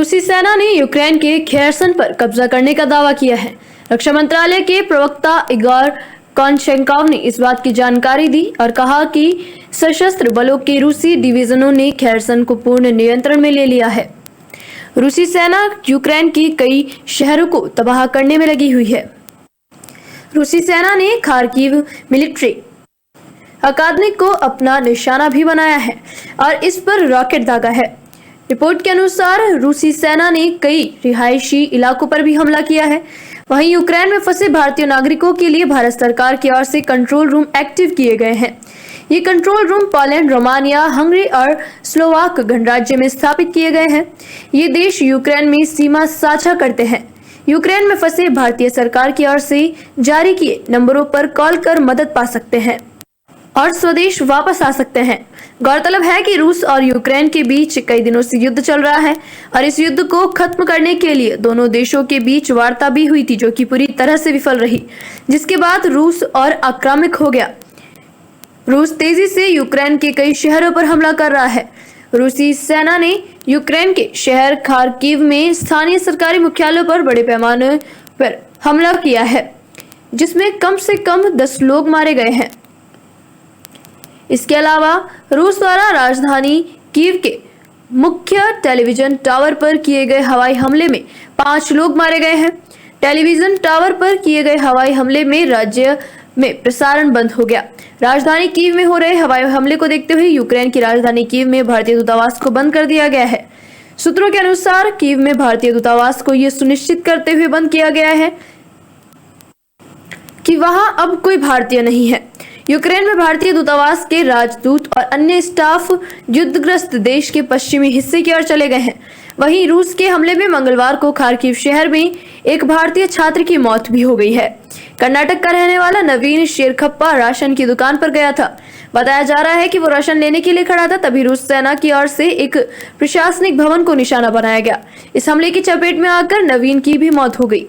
रूसी सेना ने यूक्रेन के खेर्सन पर कब्जा करने का दावा किया है। रक्षा मंत्रालय के प्रवक्ता इगोर कोनशेंकोव ने इस बात की जानकारी दी और कहा कि सशस्त्र बलों के रूसी डिवीजनों ने खेर्सन को पूर्ण नियंत्रण में ले लिया है। रूसी सेना यूक्रेन की कई शहरों को तबाह करने में लगी हुई है। रूसी सेना ने खार्किव मिलिट्री अकादमी को अपना निशाना भी बनाया है और इस पर रॉकेट दागा है। रिपोर्ट के अनुसार रूसी सेना ने कई रिहायशी इलाकों पर भी हमला किया है। वहीं यूक्रेन में फंसे भारतीय नागरिकों के लिए भारत सरकार की ओर से कंट्रोल रूम एक्टिव किए गए हैं। ये control room Poland, Romania, Hungary और स्लोवाक गणराज्य में स्थापित किए गए हैं। ये देश यूक्रेन में सीमा साझा करते हैं। यूक्रेन में फंसे भारतीय सरकार की ओर से जारी किए नंबरों पर कॉल कर मदद पा सकते हैं और स्वदेश वापस आ सकते हैं। गौरतलब है कि रूस और यूक्रेन के बीच कई दिनों से युद्ध चल रहा है और इस युद्ध को खत्म करने के लिए दोनों देशों के बीच वार्ता भी हुई थी, जो कि पूरी तरह से विफल रही, जिसके बाद रूस और आक्रामक हो गया। रूस तेजी से यूक्रेन के कई शहरों पर हमला कर रहा है। रूसी सेना ने यूक्रेन के शहर खार्किव में स्थानीय सरकारी मुख्यालयों पर बड़े पैमाने पर हमला किया है, जिसमें कम से कम 10 लोग मारे गए हैं। इसके अलावा रूस द्वारा राजधानी कीव के मुख्य टेलीविजन टावर पर किए गए हवाई हमले में 5 लोग मारे गए हैं। टेलीविजन टावर पर किए गए हवाई हमले में राज्य में प्रसारण बंद हो गया। राजधानी कीव में हो रहे हवाई हमले को देखते हुए यूक्रेन की राजधानी कीव में भारतीय दूतावास को बंद कर दिया गया है। सूत्रों के अनुसार कीव में भारतीय दूतावास को यह सुनिश्चित करते हुए बंद किया गया है कि वहां अब कोई भारतीय नहीं है। यूक्रेन में भारतीय दूतावास के राजदूत और अन्य स्टाफ युद्धग्रस्त देश के पश्चिमी हिस्से की ओर चले गए हैं। वहीं रूस के हमले में मंगलवार को खार्किव शहर में एक भारतीय छात्र की मौत भी हो गई है। कर्नाटक का रहने वाला नवीन शेरखप्पा राशन की दुकान पर गया था। बताया जा रहा है कि वो राशन लेने के लिए खड़ा था, तभी रूस सेना की ओर से एक प्रशासनिक भवन को निशाना बनाया गया। इस हमले की चपेट में आकर नवीन की भी मौत हो गई।